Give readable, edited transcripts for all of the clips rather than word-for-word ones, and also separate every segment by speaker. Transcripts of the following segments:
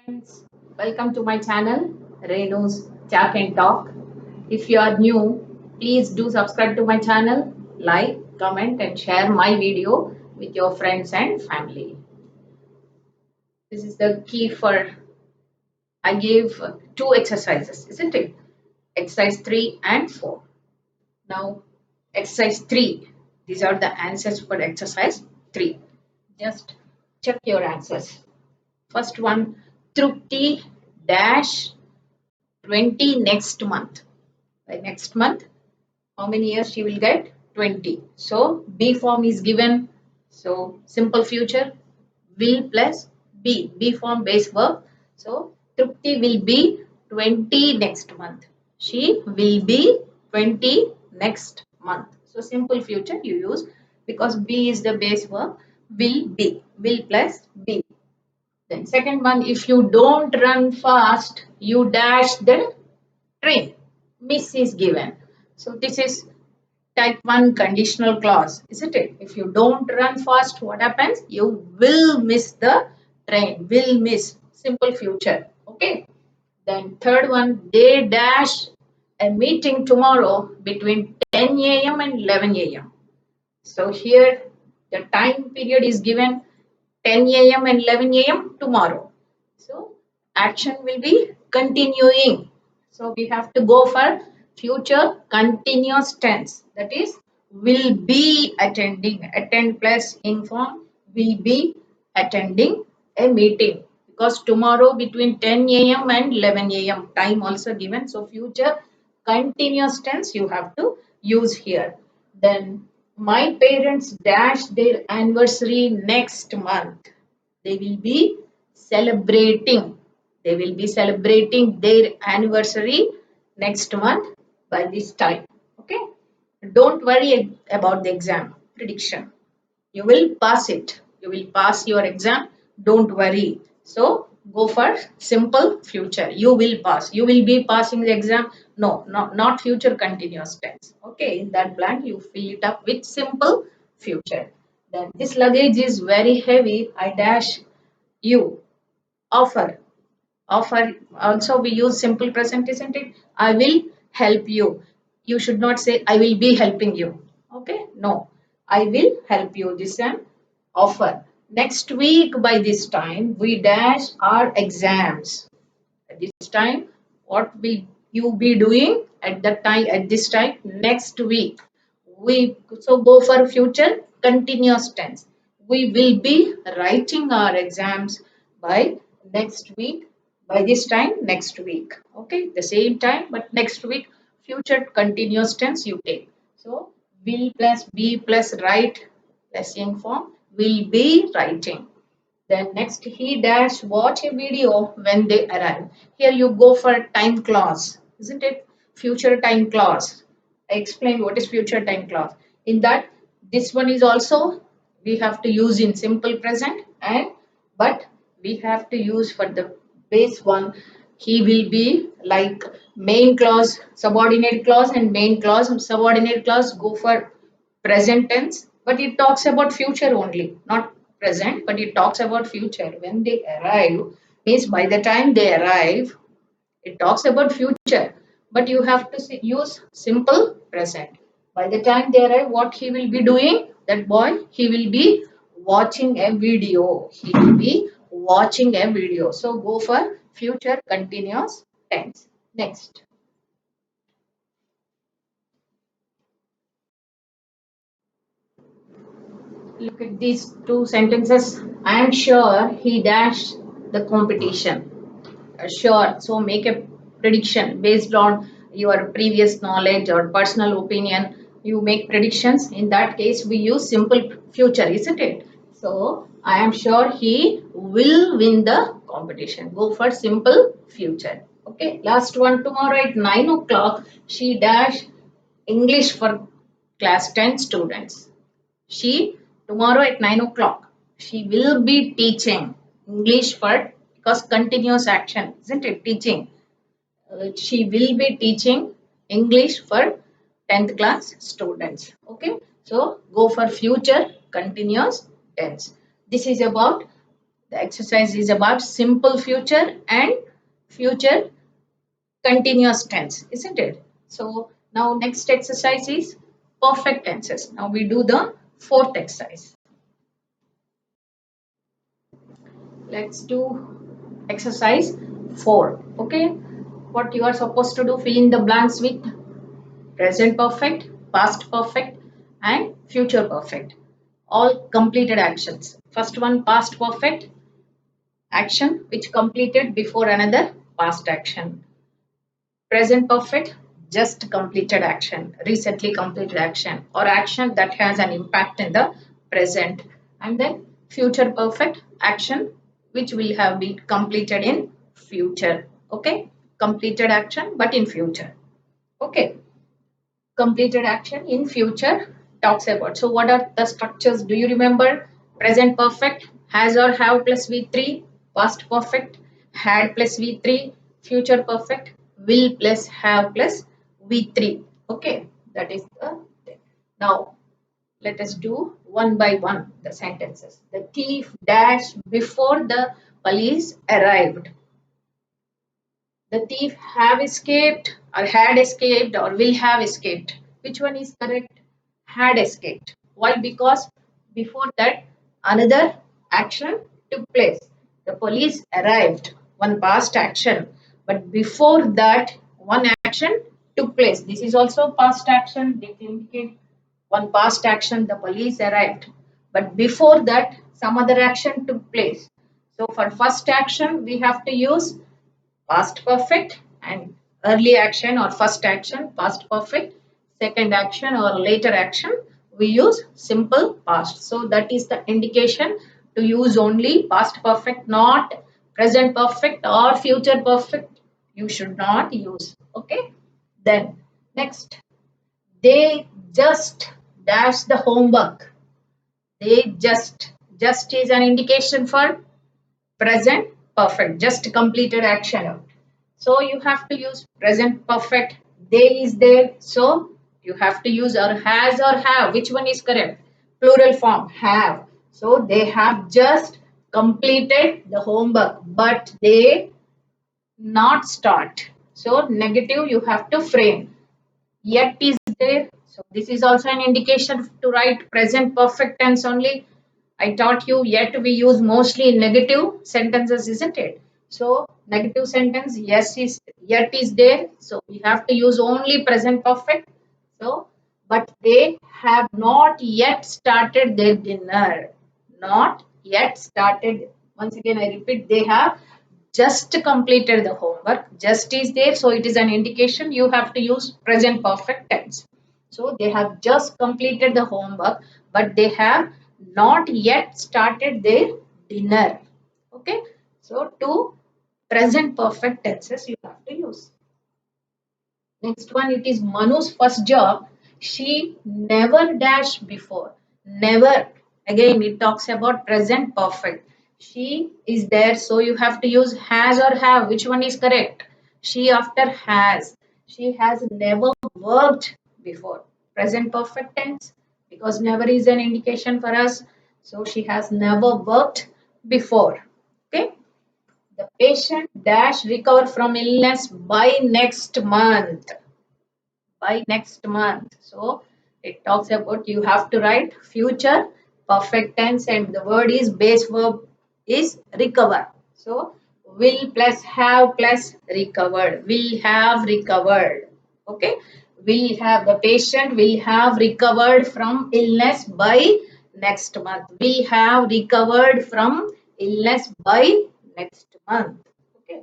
Speaker 1: Friends, welcome to my channel, Renu's Chat and Talk. If you are new, please do subscribe to my channel, like, comment, and share my video with your friends and family. This is the key for I gave two exercises, isn't it? Exercise 3 and 4. Now, exercise 3. These are the answers for exercise 3. Just check your answers. First one, Trupti dash 20 next month. By next month, how many years she will get? 20. So B form is given. So simple future, will plus B. B form base verb. So Trupti will be 20 next month. She will be 20 next month. So simple future you use because B is the base verb. Will be. Will plus B. Then second one, if you don't run fast, you dash the train. Miss is given. So this is type 1 conditional clause, isn't it? If you don't run fast, what happens? You will miss the train. Will miss. Simple future. Okay. Then third one, they dash a meeting tomorrow between 10 a.m. and 11 a.m. So here the time period is given 10 a.m. and 11 a.m. tomorrow. So action will be continuing. So we have to go for future continuous tense. That is will be attending. Attend plus inform will be attending a meeting. Because tomorrow between 10 a.m. and 11 a.m. time also given. So future continuous tense you have to use here. Then my parents dash their anniversary next month. They will be celebrating. They will be celebrating their anniversary next month by this time. Okay. Don't worry about the exam prediction. You will pass it. You will pass your exam. Don't worry. So go for simple future. You will pass. You will be passing the exam. No, not future continuous tense. Okay, in that blank you fill it up with simple future. Then this luggage is very heavy. I dash you. Offer. Offer. Also we use simple present, isn't it? I will help you. You should not say I will be helping you. Okay? No. I will help you. This is an offer. Next week by this time we dash our exams. At this time, what will you be doing at that time at this time next week? We so go for future continuous tense. We will be writing our exams by next week by this time next week. Okay, the same time but next week future continuous tense you take. So will plus be plus write plus ing form will be writing. Then next he dash watch a video when they arrive. Here you go for time clause, isn't it? Future time clause. I explained what is future time clause. In that, this one is also we have to use in simple present and but we have to use for the base one. He will be like main clause, subordinate clause, and main clause. Subordinate clause go for present tense, but it talks about future only, not present, but it talks about future. When they arrive, means by the time they arrive, it talks about future, but you have to use simple present. By the time they arrive, what he will be doing? That boy, he will be watching a video. He will be watching a video. So go for future continuous tense. Next. Look at these two sentences. I am sure he dashed the competition. Sure. So make a prediction based on your previous knowledge or personal opinion. You make predictions. In that case, we use simple future, isn't it? So I am sure he will win the competition. Go for simple future. Okay. Last one. Tomorrow at 9 o'clock, she dash English for class 10 students. She tomorrow at 9 o'clock. She will be teaching English for because continuous action, isn't it? Teaching. She will be teaching English for 10th class students. Okay. So go for future continuous tense. This is about The exercise is about simple future and future continuous tense, isn't it? So now next exercise is perfect tenses. Now we do the fourth exercise. Let's do exercise 4. Okay, what you are supposed to do, fill in the blanks with present perfect, past perfect and future perfect. All completed actions. First one, past perfect, action which completed before another past action. Present perfect, just completed action, recently completed action, or action that has an impact in the present. And then future perfect, action which will have been completed in future. Okay, completed action but in future. Okay, completed action in future talks about. So what are the structures? Do you remember? Present perfect, has or have plus V3, past perfect, had plus V3, future perfect, will plus have plus V3. Okay, that is the thing. Now let us do one by one the sentences. The thief dashed before the police arrived. The thief have escaped or had escaped or will have escaped. Which one is correct? Had escaped. Why? Because before that another action took place. The police arrived, one past action. But before that one action took place. This is also past action. They indicate one past action, the police arrived. But before that some other action took place. So for first action we have to use past perfect, and early action or first action past perfect, second action or later action we use simple past. So that is the indication to use only past perfect, not present perfect or future perfect. You should not use. Okay, then next, they just dash the homework. They just is an indication for present perfect, just completed action. So you have to use present perfect. They is there, so you have to use or has or have. Which one is correct? Plural form, have. So they have just completed the homework, but they not start. So negative you have to frame. Yet is there. So this is also an indication to write present perfect tense only. I taught you yet we use mostly in negative sentences, isn't it? So negative sentence, yes is yet is there. So we have to use only present perfect. So but they have not yet started their dinner. Not yet started. Once again I repeat, they have just completed the homework. Just is there, so it is an indication you have to use present perfect tense. So they have just completed the homework, but they have not yet started their dinner. Okay, so two present perfect tenses you have to use. Next one, it is Manu's first job. She never dashed before. Never. Again, it talks about present perfect. She is there, so you have to use has or have. Which one is correct? She after has. She has never worked before. Present perfect tense, because never is an indication for us. So she has never worked before. Okay. The patient dash recover from illness by next month. By next month. So it talks about you have to write future perfect tense, and the word is base verb is recover. So will plus have plus recovered. Will have recovered. Okay. Will have, the patient will have recovered from illness by next month. Will have recovered from illness by next month. Okay.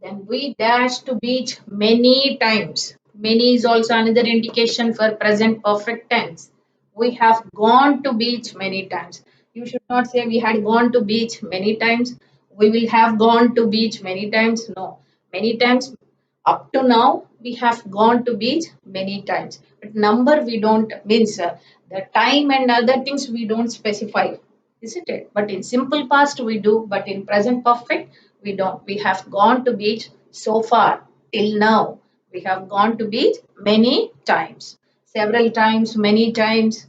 Speaker 1: Then we dash to beach many times. Many is also another indication for present perfect tense. We have gone to beach many times. You should not say we had gone to beach many times. We will have gone to beach many times. No. Many times, up to now we have gone to beach many times. But number we don't, means the time and other things we don't specify, isn't it? But in simple past we do, but in present perfect we don't. We have gone to beach so far till now. We have gone to beach many times, several times, many times,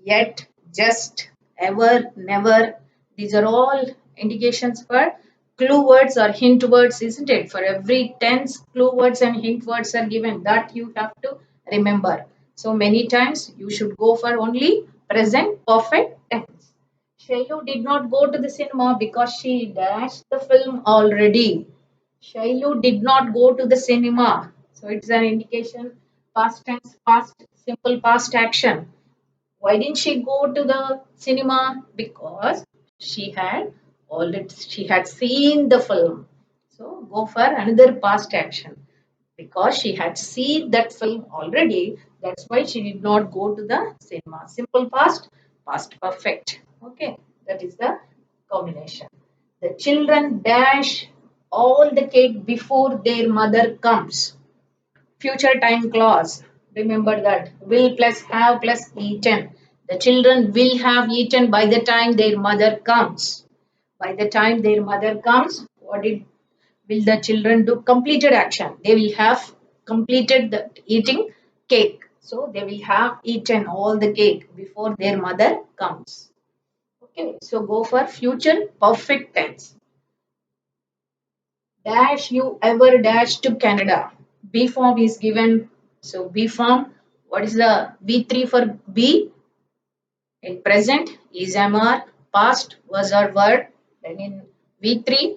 Speaker 1: yet, just, ever, never. These are all indications for clue words or hint words, isn't it? For every tense, clue words and hint words are given that you have to remember. So many times you should go for only present perfect tense. Shailu did not go to the cinema because she dashed the film already. Shailu did not go to the cinema. So it's an indication past tense, past simple past action. Why didn't she go to the cinema? Because she had seen the film. So go for another past action. Because she had seen that film already, that's why she did not go to the cinema. Simple past, past perfect. Okay, that is the combination. The children dash all the cake before their mother comes. Future time clause. Remember that. Will plus have plus eaten. The children will have eaten by the time their mother comes. By the time their mother comes, will the children do? Completed action. They will have completed the eating cake. So they will have eaten all the cake before their mother comes. Okay, so go for future perfect tense. Dash you ever dash to Canada? B form is given. So B form, what is the B3 for B? In present is MR, past was or were. Then in V3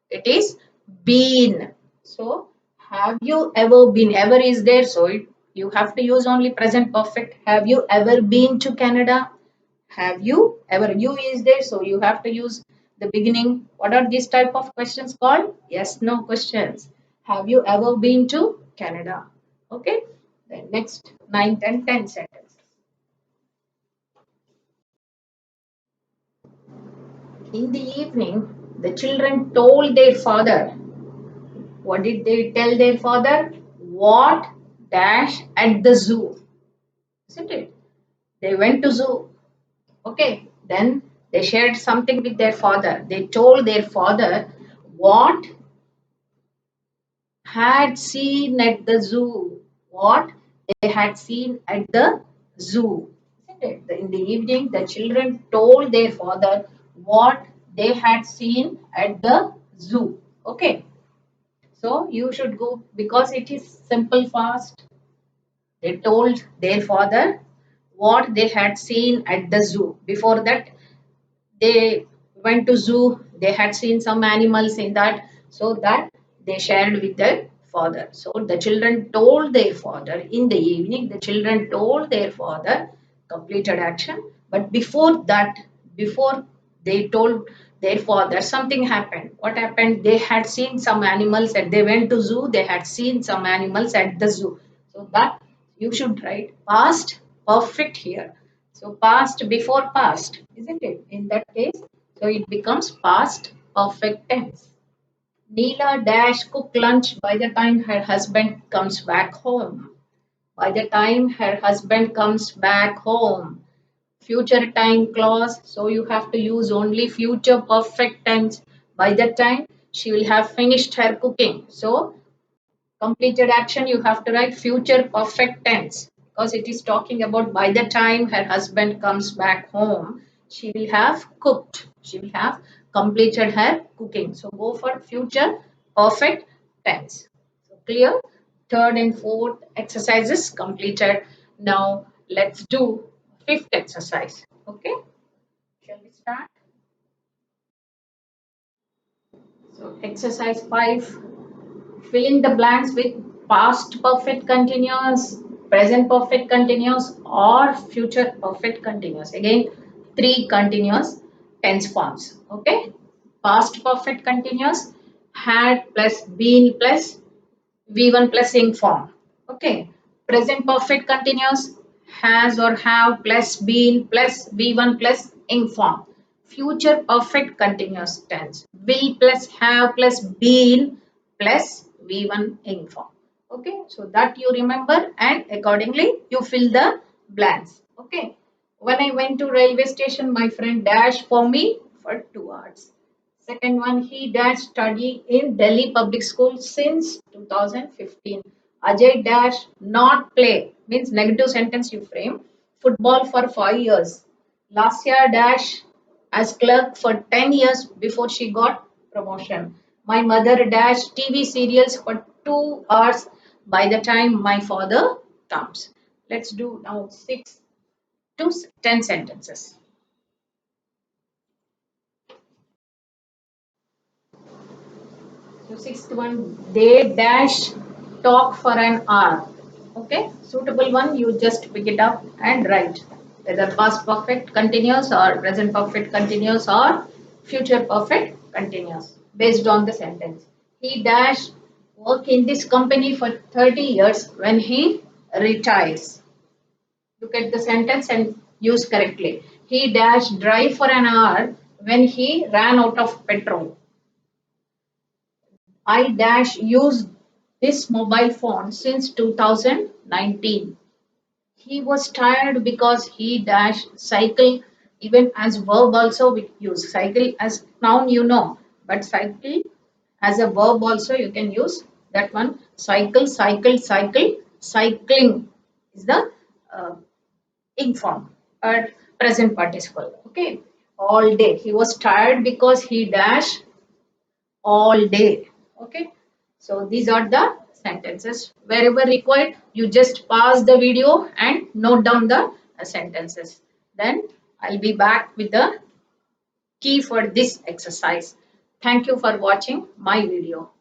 Speaker 1: it is been. So have you ever been? Ever is there, so you have to use only present perfect. Have you ever been to Canada? Have you ever? You is there, so you have to use the beginning. What are these type of questions called? Yes, no questions. Have you ever been to Canada? Okay. Then next 9, 10, 10 sentences. In the evening, the children told their father. What did they tell their father? What dash at the zoo? Isn't it? They went to zoo. Okay. Then they shared something with their father. They told their father what had seen at the zoo. What they had seen at the zoo. Isn't it? In the evening, the children told their father what they had seen at the zoo. Okay. So you should go because it is simple fast. They told their father what they had seen at the zoo. Before that, they went to zoo. They had seen some animals in that, so that they shared with their father. So the children told their father in the evening. The children told their father completed action. But before that, before they told their father, something happened. What happened? They had seen some animals and they went to zoo. They had seen some animals at the zoo. So that you should write past perfect here. So past before past, isn't it? In that case, so it becomes past perfect tense. Neela dash cook lunch by the time her husband comes back home. By the time her husband comes back home. Future time clause, so you have to use only future perfect tense. By the time she will have finished her cooking. So completed action, you have to write future perfect tense because it is talking about by the time her husband comes back home, she will have cooked. She will have completed her cooking. So go for future perfect tense. So clear? Third and fourth exercises completed. Now let's do fifth exercise. Okay, shall we start? So exercise 5. Fill in the blanks with past perfect continuous, present perfect continuous, or future perfect continuous. Again, three continuous tense forms. Okay. Past perfect continuous, had plus been plus V1 plus ing form. Okay. Present perfect continuous, has or have plus been plus V1 plus ing form. Future perfect continuous tense, will plus have plus been plus V1 ing form. Okay. So that you remember and accordingly you fill the blanks. Okay. When I went to railway station, my friend dashed for me for 2 hours. Second one, he dash study in Delhi public school since 2015. Ajay dash not play means negative sentence you frame football for 5 years. Last year dash as clerk for 10 years before she got promotion. My mother dashed TV serials for 2 hours by the time my father comes. Let's do now 6 to 10 sentences. So sixth one, they dash talk for an hour. Okay, suitable one, you just pick it up and write. Whether past perfect continuous or present perfect continuous or future perfect continuous based on the sentence. He dash work in this company for 30 years when he retires. Look at the sentence and use correctly. He dash drive for an hour when he ran out of petrol. I dash used this mobile phone since 2019. He was tired because he dash cycle even as verb also we use cycle as noun but cycle as a verb also you can use that one cycle cycling is the uh, ing form or present participle. Okay, all day he was tired because he dash all day. Okay, so these are the sentences. Wherever required, you just pause the video and note down the sentences. Then I'll be back with the key for this exercise. Thank you for watching my video.